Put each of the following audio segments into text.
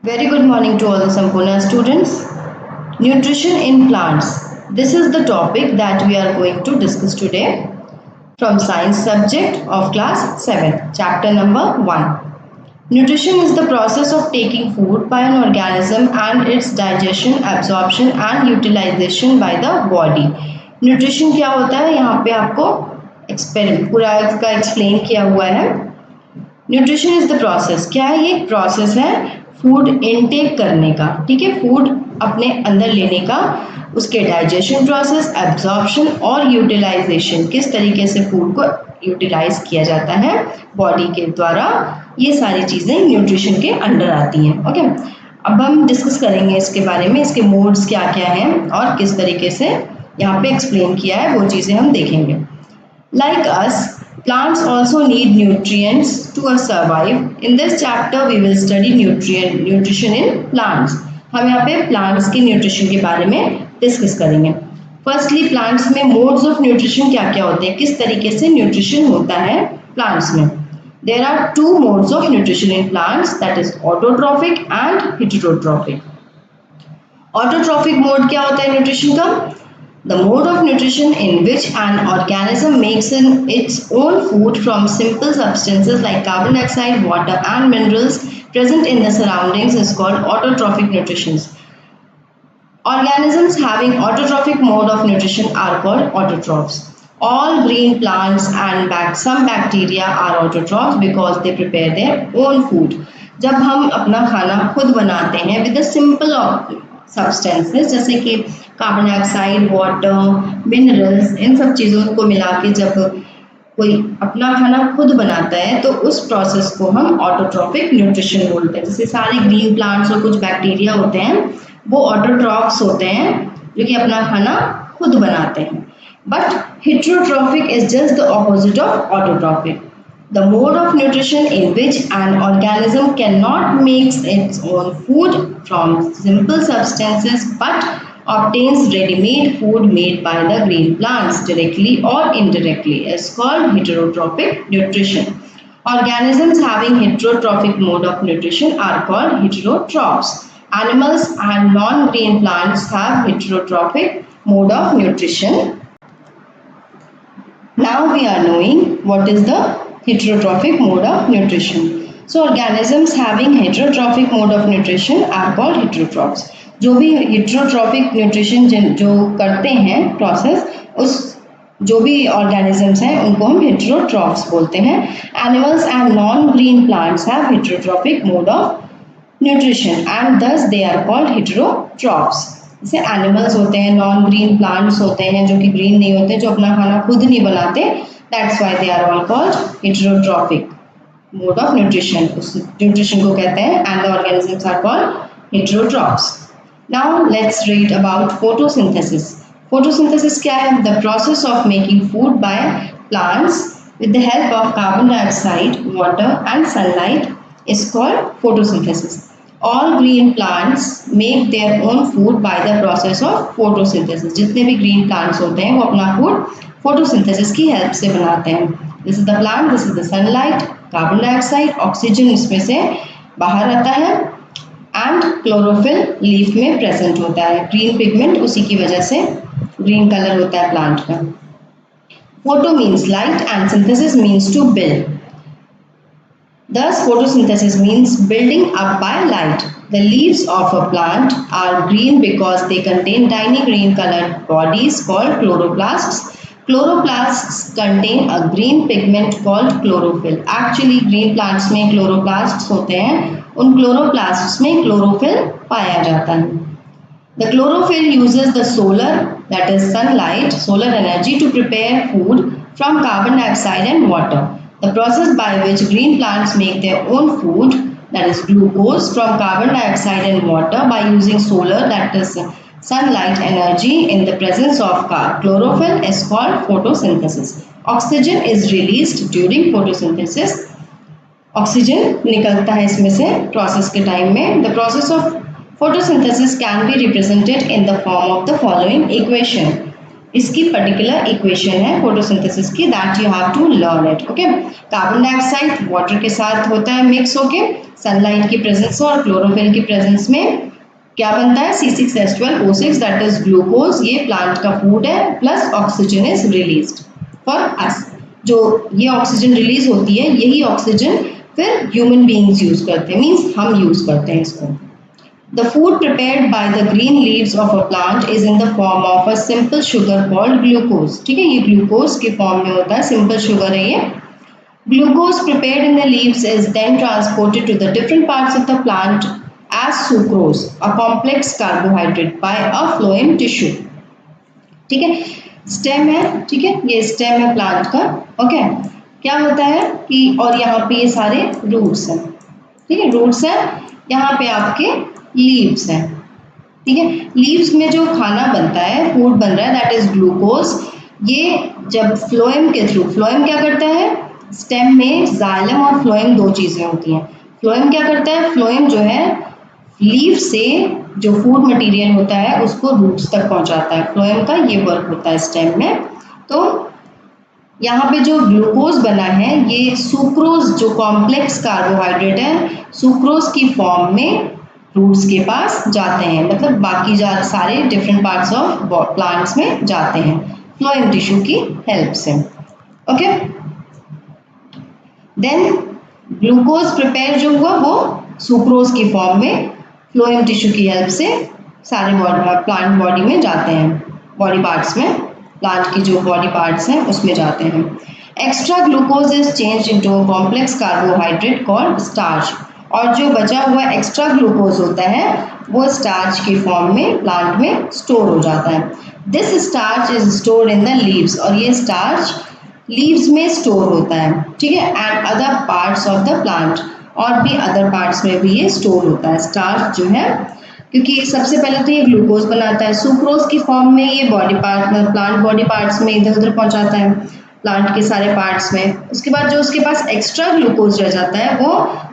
Very good morning to all the Sampurna students. Nutrition in plants. This is the topic that we are going to discuss today from science subject of class 7, chapter number 1. Nutrition is the process of taking food by an organism and its digestion, absorption and utilization by the body. Nutrition क्या होता है यहाँ पे आपको पूरा इसका explain किया हुआ है. Nutrition is the process. क्या है ये? प्रोसेस है फूड इनटेक करने का. ठीक है, फूड अपने अंदर लेने का, उसके डाइजेशन प्रोसेस, एब्जॉर्प्शन और यूटिलाइजेशन, किस तरीके से फूड को यूटिलाइज किया जाता है बॉडी के द्वारा, ये सारी चीज़ें न्यूट्रिशन के अंडर आती हैं. ओके, अब हम डिस्कस करेंगे इसके बारे में, इसके मोड्स क्या क्या हैं और किस तरीके से यहाँ पे एक्सप्लेन किया है, वो चीज़ें हम देखेंगे. Like us, plants also need nutrients to survive. In this chapter, we will study nutrition in plants. हम यहाँ पे plants के nutrition के बारे में डिस्कस करेंगे. Firstly, plants में modes of nutrition क्या क्या होते हैं, किस तरीके से nutrition होता है plants में. There are two modes of nutrition in plants, that is autotrophic and heterotrophic. Autotrophic mode क्या होता है nutrition का? The mode of nutrition in which an organism makes its own food from simple substances like carbon dioxide, water and minerals present in the surroundings is called autotrophic nutrition. Organisms having autotrophic mode of nutrition are called autotrophs. All green plants and some bacteria are autotrophs because they prepare their own food. जब हम अपना खाना खुद बनाते हैं with a simple substances जैसे कि carbon dioxide, water, minerals, इन सब चीज़ों को मिला के जब कोई अपना खाना खुद बनाता है तो उस प्रोसेस को हम ऑटोट्रॉफिक न्यूट्रिशन बोलते हैं. जैसे सारे ग्रीन प्लांट्स और कुछ बैक्टीरिया होते हैं वो ऑटोट्रॉफ्स होते हैं जो कि अपना खाना खुद बनाते हैं. But heterotrophic is just the opposite of autotrophic. The mode of nutrition in which an organism cannot make its own food from simple substances but obtains ready-made food made by the green plants directly or indirectly is called heterotrophic nutrition. Organisms having heterotrophic mode of nutrition are called heterotrophs. Animals and non-green plants have heterotrophic mode of nutrition. Now we are knowing what is the heterotrophic mode of nutrition. So organisms having heterotrophic mode of nutrition are called heterotrophs. जो भी heterotrophic nutrition जो करते हैं process, उस जो भी organisms हैं उनको हम heterotrophs बोलते हैं. Animals and non-green plants have heterotrophic mode of nutrition and thus they are called heterotrophs. जैसे एनिमल्स होते हैं, नॉन ग्रीन प्लांट्स होते हैं जो कि ग्रीन नहीं होते, जो अपना खाना खुद नहीं बनाते, that's why they are all called heterotrophic mode of nutrition. उस न्यूट्रिशन को कहते हैं and the organisms are called heterotrophs. Now let's read about photosynthesis. Photosynthesis क्या है? The process of making food by plants with the help of carbon dioxide, water and sunlight is called photosynthesis. All green plants make their own food by the process of photosynthesis. जितने भी green plants होते हैं वो अपना food photosynthesis की help से बनाते हैं. This is the plant, this is the sunlight, carbon dioxide, oxygen इसमें से बाहर आता है and chlorophyll leaf में present होता है. Green pigment उसी की वजह से green color होता है plant का. Photo means light and synthesis means to build. Thus, photosynthesis means building up by light. The leaves of a plant are green because they contain tiny green colored bodies called chloroplasts. Chloroplasts contain a green pigment called chlorophyll. Actually, green plants में chloroplasts होते हैं, उन chloroplasts में chlorophyll पाया जाता है. The chlorophyll uses the solar, that is sunlight, solar energy to prepare food from carbon dioxide and water. The process by which green plants make their own food, that is glucose, from carbon dioxide and water by using solar, that is sunlight energy in the presence of chlorophyll is called photosynthesis. Oxygen is released during photosynthesis. Oxygen निकलता है इसमें से process के time में. The process of photosynthesis can be represented in the form of the following equation. इसकी particular equation है photosynthesis की, that you have to learn it. Okay, carbon dioxide water के साथ होता है मिक्स होके सनलाइट की प्रेजेंस और क्लोरोफिल की प्रेजेंस में क्या बनता है C6H12O6 दैट इज ग्लूकोज। ये प्लांट का फूड है, plus oxygen is released for us. जो ये ऑक्सीजन रिलीज होती है यही ऑक्सीजन फिर ह्यूमन बीइंग्स यूज करते हैं, मींस हम यूज करते हैं इसको। The food prepared by the green leaves of a plant is in the form of a simple sugar called glucose। ठीक है, ये ग्लूकोज के फॉर्म में होता है, सिंपल शुगर है ये। Glucose prepared in the leaves is then transported to the different parts of the plant as sucrose, a complex carbohydrate, by a phloem tissue। ठीक है, स्टेम है, ठीक है, ये स्टेम है प्लांट का। ओके, क्या होता है कि और यहाँ पे ये सारे रूट्स हैं, ठीक है, रूट्स हैं, यहाँ पे आपके लीव्स हैं। ठीक है, लीव्स में जो खाना बनता है, फूड बन रहा है, दैट इज ग्लूकोज। ये जब फ्लोएम के थ्रू, फ्लोएम क्या करता है, स्टेम में जाइलम और फ्लोएम दो चीजें होती हैं। फ्लोएम क्या करता है, फ्लोएम जो है लीव से जो फूड मटेरियल होता है उसको रूट्स तक पहुंचाता है, फ्लोएम का ये वर्क होता है स्टेम में। तो यहाँ पे जो ग्लूकोज बना है ये सुक्रोज जो कॉम्प्लेक्स कार्बोहाइड्रेट है, सुक्रोज की फॉर्म में रूट्स के पास जाते हैं, मतलब बाकी सारे डिफरेंट पार्ट्स ऑफ प्लांट्स में जाते हैं फ्लोएम टिश्यू की हेल्प से। ओके, देन ग्लूकोज प्रिपेयर जो हुआ वो सुक्रोज की फॉर्म में फ्लोएम टिश्यू की हेल्प से सारे प्लांट बॉडी में जाते हैं, बॉडी पार्ट्स में, प्लांट की जो बॉडी पार्ट्स हैं उसमें जाते हैं। Extra glucose is change into a complex carbohydrate called starch. और जो बचा हुआ एक्स्ट्रा ग्लूकोज होता है वो स्टार्च की फॉर्म में प्लांट में स्टोर हो जाता है। This starch is stored in the leaves, और ये स्टार्च लीव्स में स्टोर होता है, ठीक है, and other parts of the plant, और भी अदर पार्ट्स में भी ये स्टोर होता है स्टार्च जो है, क्योंकि सबसे पहले तो ये ग्लूकोज बनाता है सुक्रोज की फॉर्म में, ये बॉडी पार्ट में प्लांट बॉडी पार्ट्स में इधर उधर पहुंचाता है प्लांट के सारे पार्ट्स में। उसके बाद जो उसके पास एक्स्ट्रा ग्लूकोज रह जाता है वो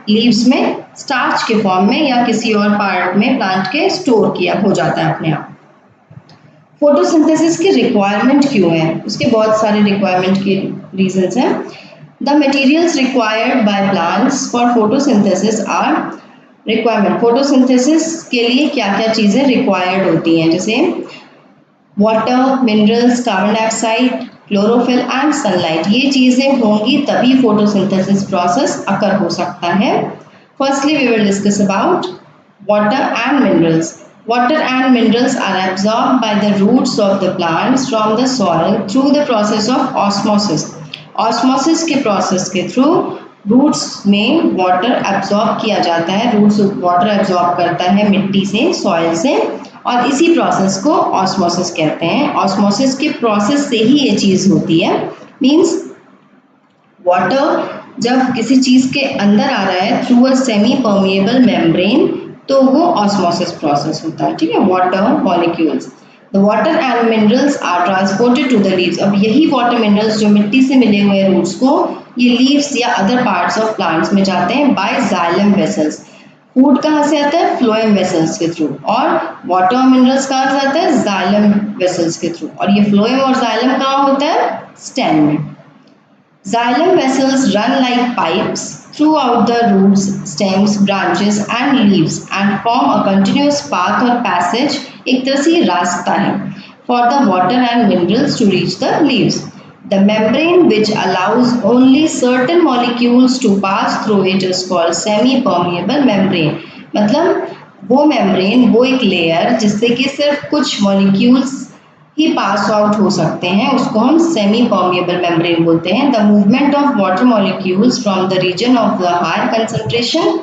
लीव्स में स्टार्च के फॉर्म में या किसी और पार्ट में प्लांट के स्टोर किया हो जाता है अपने आप। फोटोसिंथेसिस की रिक्वायरमेंट क्यों है, उसके बहुत सारे रिक्वायरमेंट के रीजंस हैं। The materials required by plants for photosynthesis are requirement. Photosynthesis के लिए क्या क्या चीजें रिक्वायर्ड होती हैं, जैसे water, minerals, carbon dioxide, chlorophyll and sunlight. ये चीजें होंगी तभी फोटोसिंथेसिस प्रोसेस अकर हो सकता है। Firstly we will discuss about water and minerals. Water and minerals are absorbed by the roots of the plants from the soil through the process of osmosis। Osmosis के process के through roots में water absorb किया जाता है, roots water absorb करता है मिट्टी से, soil से, और इसी process को osmosis कहते हैं। osmosis के process से ही ये चीज़ होती है, means water जब किसी चीज़ के अंदर आ रहा है through a semi permeable membrane तो वो ऑस्मोसिस प्रोसेस होता है, ठीक है, water molecules. The water and minerals are transported to the leaves. अब यही वाटर मिनरल्स जो मिट्टी से मिले हुए रूट्स को ये लीव्स या अदर पार्ट्स ऑफ प्लांट्स में जाते हैं बाय जाइलम वेसल्स। फूड कहाँ से आता है, फ्लोएम वेसल्स के थ्रू, और वाटर और मिनरल्स कहाँ से आता है, जाइलम वेसल्स के थ्रू, और ये फ्लोएम और जाइलम कहाँ होता है, स्टेम में। Xylem vessels run like pipes throughout the roots, stems, branches and leaves and form a continuous path or passage, एक तरह से रास्ता है, for the water and minerals to reach the leaves. The membrane which allows only certain molecules to pass through it is called semi-permeable membrane। मतलब वो membrane, वो एक layer जिससे कि सिर्फ कुछ molecules ही पास आउट हो सकते हैं, उसको हम सेमी परमिएबल मेम्ब्रेन बोलते हैं। The movement of water molecules from the region of the higher concentration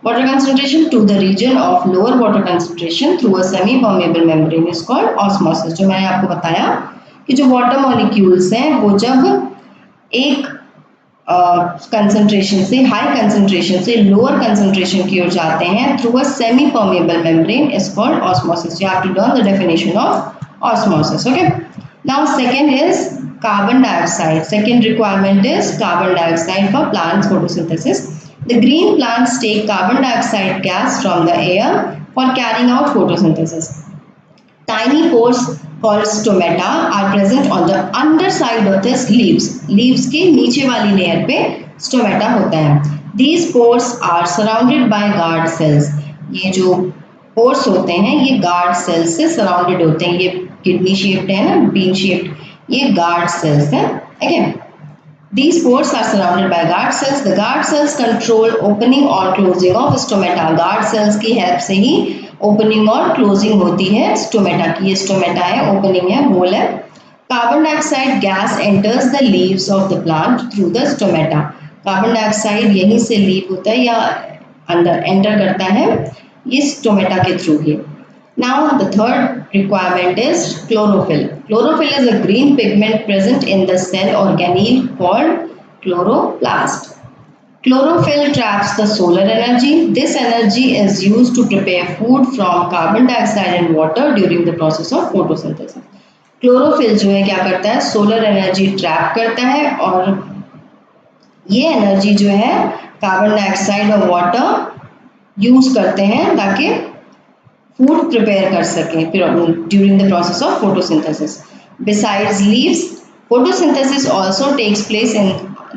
water concentration to the region of lower water concentration through a semi permeable membrane is called osmosis. जो मैंने आपको बताया कि जो water molecules हैं वो जब एक कंसंट्रेशन से हाई कंसंट्रेशन से लोअर कंसंट्रेशन की ओर जाते हैं through a semi permeable membrane is called osmosis. You have to learn the definition of osmosis। Okay, now second is carbon dioxide। Second requirement is carbon dioxide for plants photosynthesis। The green plants take carbon dioxide gas from the air for carrying out photosynthesis। Tiny pores called stomata are present on the underside of the leaves. Leaves के नीचे वाली layer पे stomata होता है. These pores are surrounded by guard cells. ये जो pores होते हैं ये guard cells से surrounded होते हैं. ये kidney shaped है ना, bean shaped. ये guard cells हैं. Again, these pores are surrounded by guard cells. The guard cells control opening or closing of stomata. Guard cells की help से ही opening और closing होती है stomata की. ये stomata है, opening है, hole है. Carbon dioxide gas enters the leaves of the plant through the stomata. Carbon dioxide यहीं से leaf होता है या अंदर enter करता है ये stomata के through he. Now the third requirement is chlorophyll. Chlorophyll is a green pigment present in the cell organelle called chloroplast. Chlorophyll traps the solar energy. This energy is used to prepare food from carbon dioxide and water during the process of photosynthesis. Chlorophyll जो है क्या करता है, solar energy trap करता है और ये energy जो है carbon dioxide और water use करते हैं ताकि food prepare कर सकें during the process of photosynthesis. Besides leaves, photosynthesis also takes place in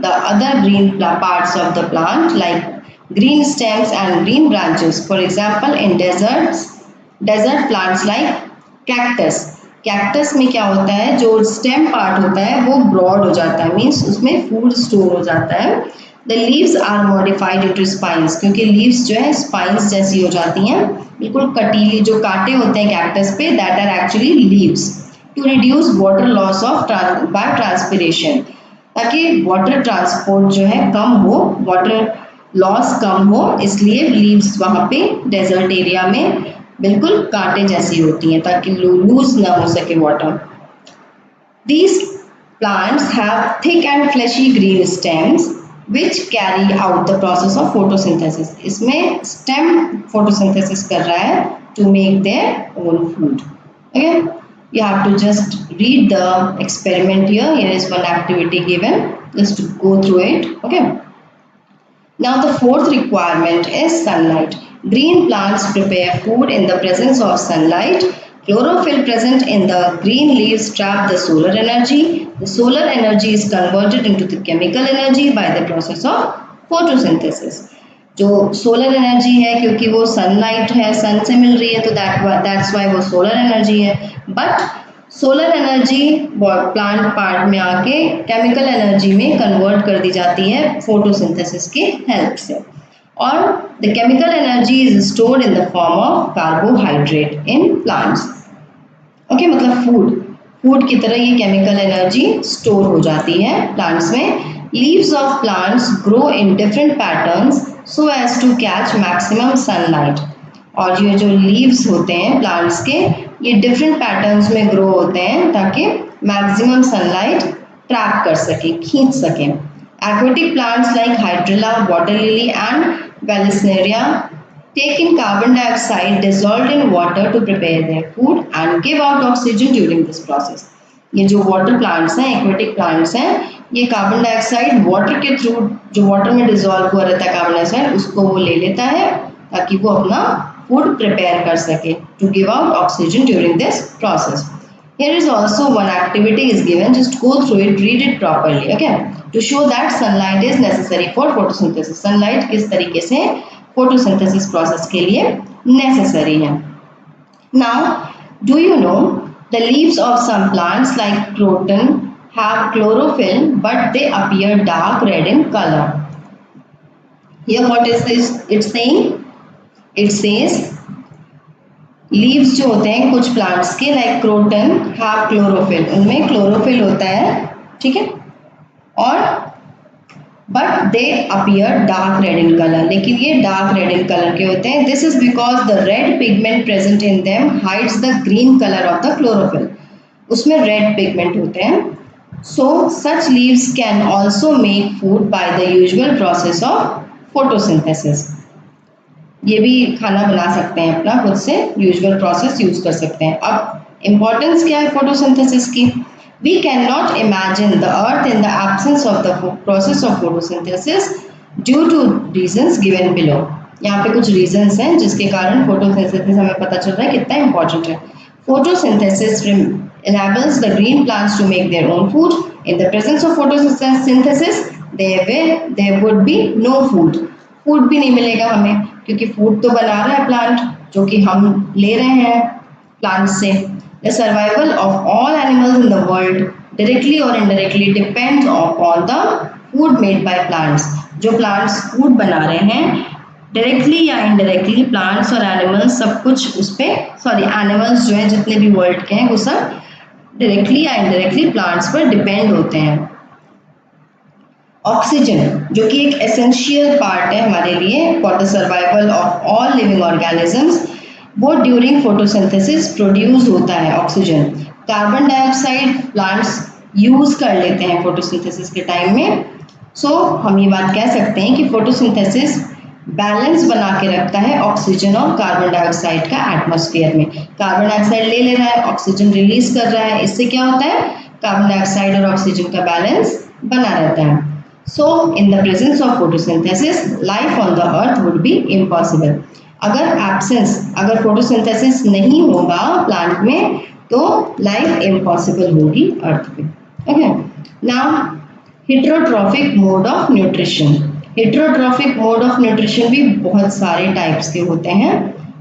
the other green parts of the plant like green stems and green branches. For example, in desert plants like cactus. Cactus में क्या होता है, जो stem part होता है वो broad हो जाता है, means उसमें food store हो जाता है. The leaves are modified into spines, क्योंकि leaves जो है spines जैसी हो जाती हैं, बिल्कुल कटीली. जो कांटे होते हैं कैक्टस पे that are actually leaves to reduce water loss of by transpiration, ताकि water transport जो है कम हो, water loss कम हो, इसलिए leaves वहाँ पे desert area में बिल्कुल कांटे जैसी होती हैं ताकि lose ना हो सके water. These plants have thick and fleshy green stems which carry out the process of photosynthesis. इसमें stem photosynthesis कर रहा है to make their own food. Okay, you have to just read the experiment here. Here is one activity given, just to go through it. Okay. Now the fourth requirement is sunlight. Green plants prepare food in the presence of sunlight. Chlorophyll present in the green leaves trap the solar energy. The solar energy is converted into the chemical energy by the process of photosynthesis. जो solar energy है क्योंकि वो sunlight है, sun से मिल रही है, तो that's why वो solar energy है. But solar energy plant part में आके chemical energy में convert कर दी जाती है photosynthesis के help से. और the chemical energy is stored in the form of carbohydrate in plants. Okay, मतलब food की तरह ये chemical energy store हो जाती है plants में. Leaves of plants grow in different patterns so as to catch maximum sunlight. और ये जो leaves होते हैं plants के ये different patterns में grow होते हैं ताकि maximum sunlight trap कर सके, खींच सके. Aquatic plants like hydrilla, water lily and Vallisneria take in carbon dioxide dissolved in water to prepare their food and give out oxygen during this process. ये जो water plants हैं, aquatic plants हैं, ये carbon dioxide water के through जो water में dissolve हुआ रहता है carbon dioxide उसको वो ले लेता है ताकि वो अपना food prepare कर सके to give out oxygen during this process. Here is also one activity is given, just go through it, read it properly, okay, to show that sunlight is necessary for photosynthesis. Sunlight किस तरीके से photosynthesis process के लिए necessary है. Now, do you know the leaves of some plants like croton have chlorophyll but they appear dark red in color. Here what is this it's saying? It says leaves जो होते हैं कुछ plants के like croton have chlorophyll, उनमें chlorophyll होता है, ठीक है, और but they appear dark red in colour, लेकिन ये डार्क रेड इन कलर के होते हैं. This is because the red pigment present in them hides the green colour of the chlorophyll. उसमें रेड पिगमेंट होते हैं. So such leaves can also make food by the usual process of photosynthesis. ये भी खाना बना सकते हैं अपना खुद से, यूजुअल प्रोसेस यूज कर सकते हैं. अब इम्पोर्टेंस क्या है फोटोसिंथेसिस की? We can not imagine the earth in the absence of the process of photosynthesis due to reasons given below. यहाँ पे कुछ रीजंस हैं जिसके कारण फोटोसिंथेसिस हमें पता चल रहा है कितना इंपॉर्टेंट है. Photosynthesis enables the green plants to make their own food. In the presence of photosynthesis, there would be no food. Food भी नहीं मिलेगा हमें, क्योंकि फूड तो बना रहा है प्लांट, जो कि हम ले रहे हैं प्लांट से. The survival of all animals in the world directly or indirectly depends upon the food made by plants. जो plants food बना रहे हैं डायरेक्टली या इनडायरेक्टली प्लांट्स और एनिमल्स सब कुछ उस पे एनिमल्स जो है जितने भी वर्ल्ड के हैं वो सब डायरेक्टली या इनडायरेक्टली प्लांट्स पर डिपेंड होते हैं. ऑक्सीजन जो कि एक एसेंशियल पार्ट है हमारे लिए for the survival of all living organisms, वो ड्यूरिंग फोटोसिंथेसिस प्रोड्यूस होता है oxygen. Carbon dioxide plants use कर लेते हैं फोटोसिंथेसिस के टाइम में. सो हम ये बात कह सकते हैं कि फोटोसिंथेसिस बैलेंस बना के रखता है ऑक्सीजन और कार्बन डाइऑक्साइड का एटमॉस्फेयर में. कार्बन डाइऑक्साइड ले रहा है, ऑक्सीजन रिलीज कर रहा है, इससे क्या होता है कार्बन डाइऑक्साइड और ऑक्सीजन का बैलेंस बना रहता है. So, in the presence of photosynthesis, life on the earth would be impossible. अगर फोटोसिंथेसिस नहीं होगा प्लांट में तो लाइफ इम्पॉसिबल होगी अर्थ पे. Okay, now heterotrophic mode of nutrition. Heterotrophic mode of nutrition भी बहुत सारे टाइप्स के होते हैं.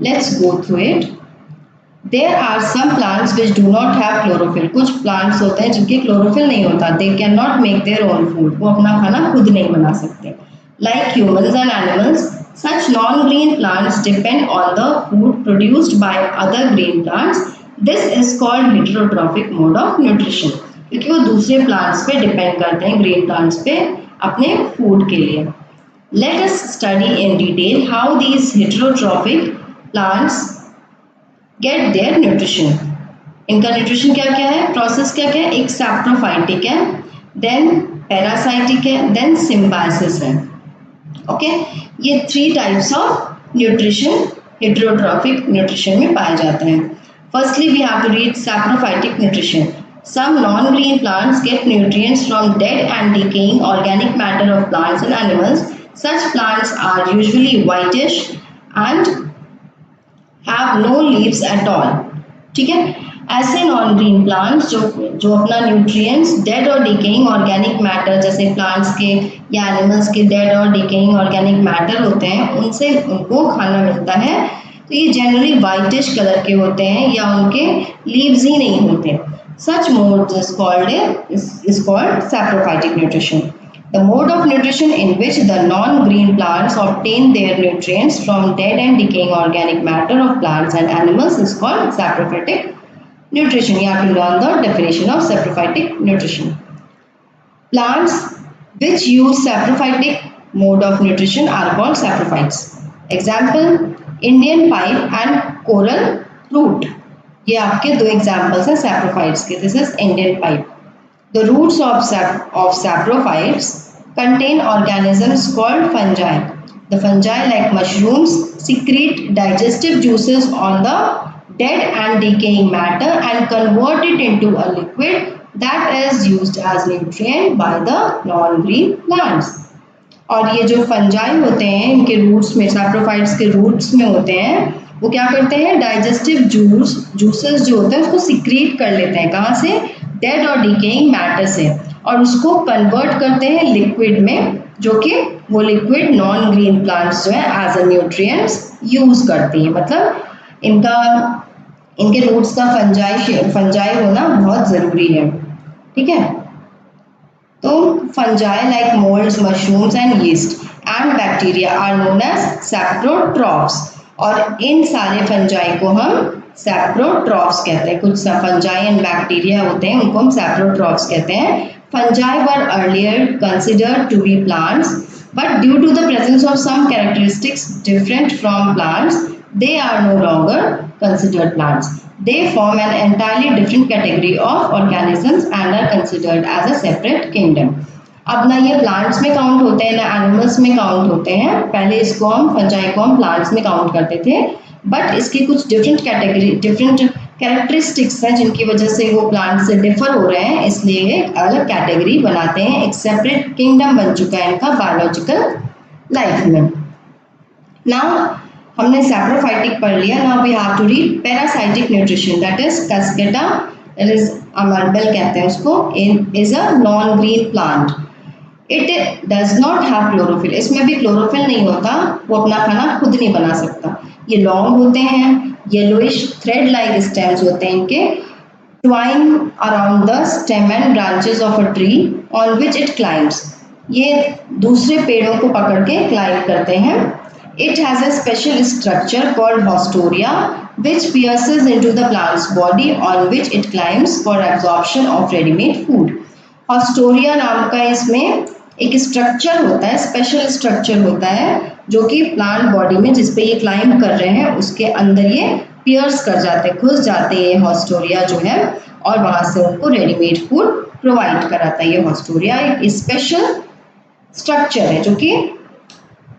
Let's go through it. There are some plants which do not have chlorophyll. कुछ plants होते हैं जिनके chlorophyll नहीं होता. They cannot make their own food. वो अपना खाना खुद नहीं बना सकते. Like humans and animals, such non-green plants depend on the food produced by other green plants. This is called heterotrophic mode of nutrition. क्योंकि वो दूसरे plants पे depend करते हैं, green plants पे अपने food के लिए. Let us study in detail how these heterotrophic plants get their nutrition. इनका न्यूट्रिशन क्या क्या है, प्रोसेस क्या क्या है, एक सैप्रोफाइटिक है, देन पैरासाइटिक है, देन सिम्बायोसिस है. ओके, ये 3 types of nutrition heterotrophic nutrition में पाए जाते हैं. Firstly we have to read saprophytic nutrition. Some non-green plants get nutrients from dead and decaying organic matter of plants and animals. Such plants are usually whitish and have no leaves at all. ठीक है, ऐसे non green plants जो अपना nutrients dead और decaying organic matter जैसे plants के या animals के डेड और डिकेइंग ऑर्गेनिक मैटर होते हैं उनसे उनको खाना मिलता है. तो ये जनरली वाइटिश कलर के होते हैं या उनके लीव्स ही नहीं होते. Such mode is called saprophytic nutrition. The mode of nutrition in which the non-green plants obtain their nutrients from dead and decaying organic matter of plants and animals is called saprophytic nutrition. You have to learn the definition of saprophytic nutrition. Plants which use saprophytic mode of nutrition are called saprophytes. Example: Indian pipe and coral root. ये आपके 2 examples हैं saprophytes के. This is Indian pipe. The roots of saprophytes contain organisms called fungi. The fungi, like mushrooms, secrete digestive juices on the dead and decaying matter and convert it into a liquid that is used as nutrient by the non-green plants. और ये जो fungi होते हैं इनके roots में, saprophytes के roots में होते हैं, वो क्या करते हैं डाइजेस्टिव जूसेस जो होते हैं उसको सिक्रीट कर लेते हैं. कहाँ से, डेड और डिकेइंग मैटर से, और उसको कन्वर्ट करते हैं लिक्विड में, जो कि वो लिक्विड नॉन ग्रीन प्लांट्स जो है एज अ न्यूट्रिएंट्स यूज करती हैं. मतलब इनके रूट्स का फंजाई होना बहुत ज़रूरी है. ठीक है, तो fungi like moulds, mushrooms and yeast and bacteria are known as saprotrophs. और इन सारे फंजाई को हम सैप्रोट्रॉफ्स कहते हैं. कुछ फंजाई एंड बैक्टीरिया होते हैं उनको हम सैप्रोट्रॉफ्स कहते हैं. Fungi were earlier considered to be plants, but due to the presence of some characteristics different from plants they are no longer considered plants. They form an entirely different category of organisms and are considered as a separate kingdom. अब ना ये plants में count होते हैं ना animals में count होते हैं. पहले इसको हम फंजाई को हम प्लांट्स में काउंट करते थे, बट इसकी कुछ डिफरेंट कैरेक्टरिस्टिक्स हैं जिनकी वजह से वो प्लांट से डिफर हो रहे हैं, इसलिए एक अलग कैटेगरी बनाते हैं. एक सेपरेट किंगडम बन चुका है इनका बायोलॉजिकल लाइफ में. नाउ हमने सैप्रोफाइटिक पढ़ लिया. Now we have to read parasitic nutrition. That is cuscuta, that is अमरबेल कहते हैं उसको, is a non green plant. It does not have chlorophyll. इसमें भी क्लोरोफिल नहीं होता, वो अपना खाना खुद नहीं बना सकता. ये लॉन्ग होते हैं, येलोइश थ्रेड लाइक स्टेम्स होते हैं इनके, twine around the stem and branches of a tree on which it climbs. ये दूसरे पेड़ों को पकड़ के क्लाइंब करते हैं. It has a special structure called haustoria which pierces into the plant's body on which it climbs for absorption of ready-made food. Haustoria नाम का इसमें एक स्ट्रक्चर होता है, स्पेशल स्ट्रक्चर होता है जो कि प्लांट बॉडी में जिस पे ये क्लाइंब कर रहे हैं उसके अंदर ये पियर्स कर जाते हैं, घुस जाते हैं ये हॉस्टोरिया जो है, और वहां से उनको रेडीमेड फूड प्रोवाइड कराता है. ये हॉस्टोरिया एक स्पेशल स्ट्रक्चर है जो कि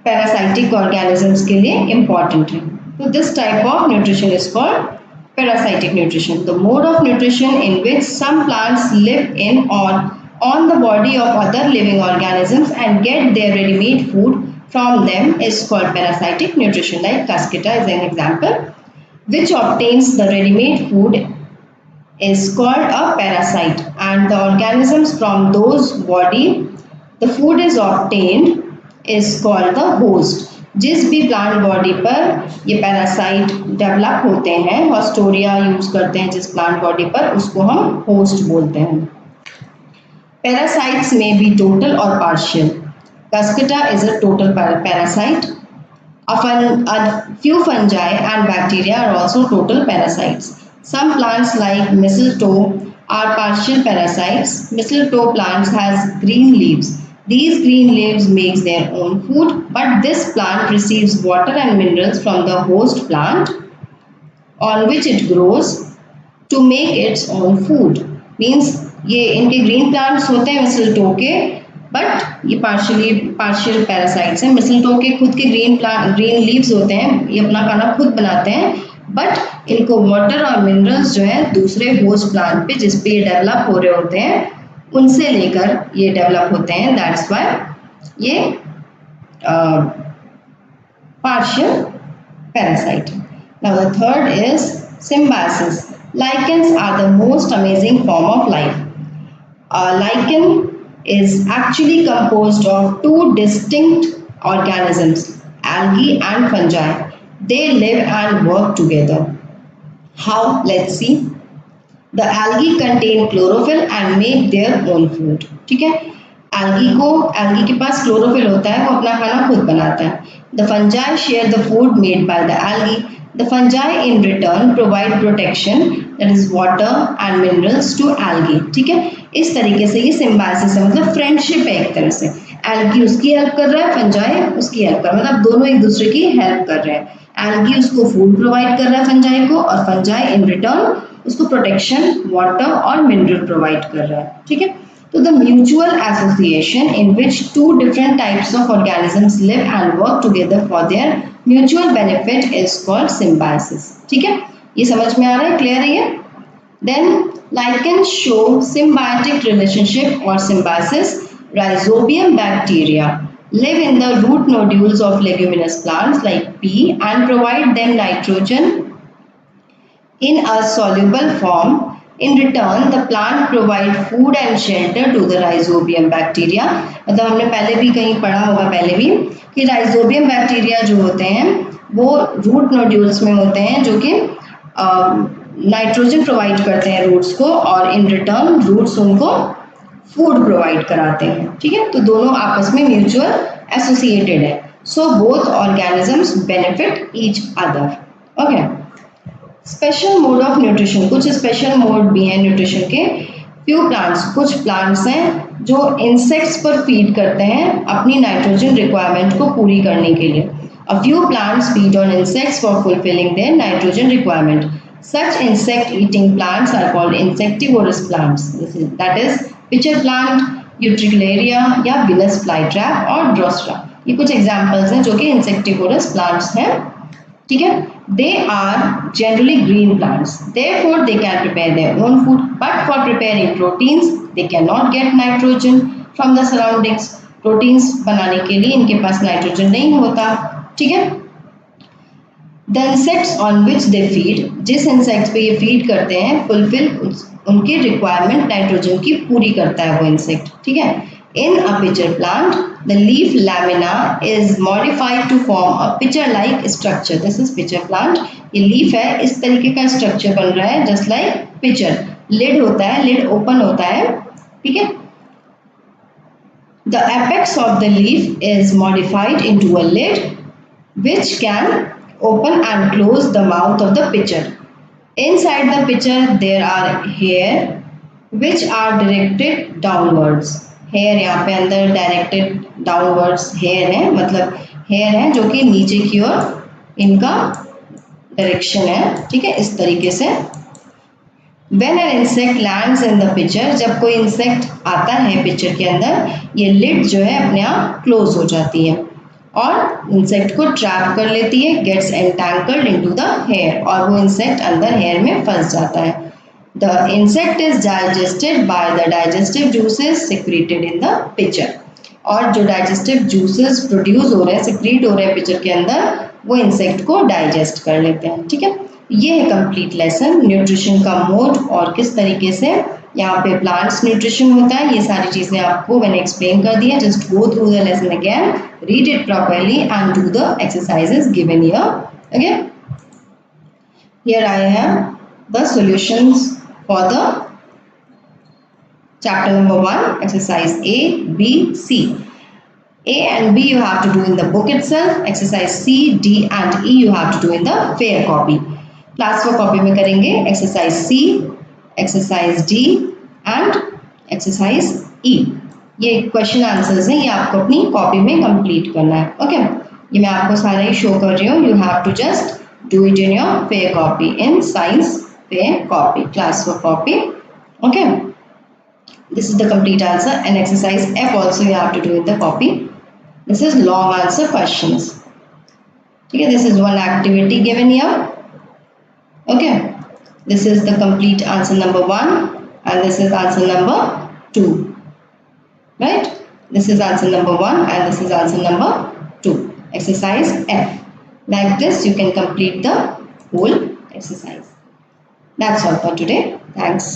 पैरासाइटिक ऑर्गेनिजम्स के लिए इम्पॉर्टेंट है. तो this type of nutrition is called parasitic nutrition. The mode of nutrition in which some plants live in or on the body of other living organisms and get their ready-made food from them is called parasitic nutrition. Like Cuscuta is an example, which obtains the ready-made food is called a parasite, and the organisms from those body the food is obtained is called the host. जिस भी plant body पर ये parasite develop होते हैं, haustoria use करते हैं जिस plant body पर, उसको हम होस्ट बोलते हैं. Parasites may be total or partial. Cuscuta is a total parasite. A few fungi and bacteria are also total parasites. Some plants like mistletoe are partial parasites. Mistletoe plants has green leaves. These green leaves makes their own food, but this plant receives water and minerals from the host plant on which it grows to make its own food. Means ये इनके green plants होते हैं मिसलटो के, but ये partial parasites हैं. मिसलटो के खुद के ग्रीन लीव्स होते हैं, ये अपना खाना खुद बनाते हैं, बट इनको वाटर और मिनरल्स जो है दूसरे होस्ट प्लांट पे जिस पे ये डेवलप हो रहे होते हैं उनसे लेकर ये डेवलप होते हैं. दैट्स व्हाई ये partial parasite. Now the third is symbiosis. Lichens are the most amazing form of life. A lichen is actually composed of two distinct organisms, algae and fungi. They live and work together. How? Let's see. The algae contain chlorophyll and make their own food. ठीक है, algae के पास chlorophyll होता है, वो अपना खाना खुद बनाता है. The fungi share the food made by the algae. The fungi in return provide protection, that is water and minerals to algae. ठीक है, इस तरीके से ये सिम्बायोसिस है, मतलब फ्रेंडशिप है एक तरह से. एल्गी उसकी हेल्प कर रहा है, फंजाई उसकी हेल्प कर रहा है, मतलब दोनों एक दूसरे की हेल्प कर रहे हैं. एल्गी उसको फूड प्रोवाइड कर रहा है फंजाई को, और फंजाई इन रिटर्न उसको प्रोटेक्शन, वाटर और मिनरल प्रोवाइड कर रहा है. ठीक है, तो the mutual association in which two different types of organisms live and work together for their mutual benefit is called symbiosis. ठीक है, ये समझ में आ रहा है, क्लियर है ये? Then lichens show symbiotic relationship or symbiosis. Rhizobium bacteria live in the root nodules of leguminous plants like pea and provide them nitrogen in a soluble form. In return, the plant provide food and shelter to the rhizobium bacteria. मतलब हमने पहले भी कहीं पढ़ा होगा पहले भी कि rhizobium bacteria जो होते हैं वो root nodules में होते हैं जो कि नाइट्रोजन प्रोवाइड करते हैं रूट्स को, और इन रिटर्न रूट्स उनको फूड प्रोवाइड कराते हैं. ठीक है, तो दोनों आपस में म्यूचुअल एसोसिएटेड है. So both organisms benefit each other. Okay, special mode of nutrition. कुछ स्पेशल मोड भी हैं न्यूट्रिशन के. फ्यू प्लांट्स, कुछ प्लांट्स हैं जो इंसेक्ट्स पर फीड करते हैं अपनी नाइट्रोजन रिक्वायरमेंट को पूरी करने के लिए. A few plants feed on insects for fulfilling their nitrogen requirement. Such insect-eating plants are called insectivorous plants. That is pitcher plant, Utricularia या Venus flytrap और Drosera. ये कुछ examples हैं जो कि insectivorous plants हैं. ठीक है, they are generally green plants. Therefore, they can prepare their own food. But for preparing proteins, they cannot get nitrogen from the surroundings. Proteins बनाने के लिए इनके पास nitrogen नहीं होता. ठीक है, the insects on which they feed, जिस insect पे ये फीड करते हैं, फुलफिल उनकी रिक्वायरमेंट नाइट्रोजन की पूरी करता है वो इंसेक्ट, ठीक है। In a pitcher plant the leaf lamina is modified to form a pitcher like structure. This is pitcher plant. ये लीफ है, इस तरीके का स्ट्रक्चर बन रहा है जस्ट लाइक पिचर। लिड होता है, लिड ओपन होता है, ठीक है। The apex of the leaf is modified into a lid which can open and close the mouth of the pitcher. Inside the pitcher there are hair which are directed downwards. Hair यहाँ पे अंदर directed downwards hair है, मतलब hair है जो कि नीचे की ओर इनका डायरेक्शन है, ठीक है, इस तरीके से। When an insect lands in the pitcher, जब कोई इंसेक्ट आता है पिक्चर के अंदर, ये लिड जो है अपने आप क्लोज हो जाती है और इंसेक्ट को ट्रैप कर लेती है, gets entangled into the hair, और वो इंसेक्ट अंदर हेयर में फंस जाता है। The insect is digested by the digestive juices secreted in the picture, और जो डाइजेस्टिव जूसेस प्रोड्यूस हो रहे हैं, सिक्रीट हो रहे हैं पिक्चर के अंदर, वो इंसेक्ट को डाइजेस्ट कर लेते हैं, ठीक है। ये है कंप्लीट लेसन, न्यूट्रिशन का मोड और किस तरीके से यहाँ पे प्लांट्स न्यूट्रिशन होता है, ये सारी चीजें आपको मैंने एक्सप्लेन कर दिया। Just go through the lesson again, read it properly and do the exercises given here. Okay, here I have the solutions for the chapter number 1, exercise A, B, C. A and B you have to do in the book itself. Exercise C, D and E you have to do in the fair copy. Class 4 copy में करेंगे exercise C, exercise D and exercise E. ये question answers हैं, ये आपको अपनी copy में complete करना है। ओके, ये मैं आपको सारा ही शो कर रही हूँ। You have to just do it in your fair copy, in science fair copy, class 4 copy. Okay, this is the complete answer, and exercise F also you have to do in the copy. This is long answer questions. Okay, this is one activity given here. Okay, this is the complete answer number 1 and this is answer number 2, right? This is answer number 1 and this is answer number 2. Exercise F. Like this you can complete the whole exercise. That's all for today. Thanks.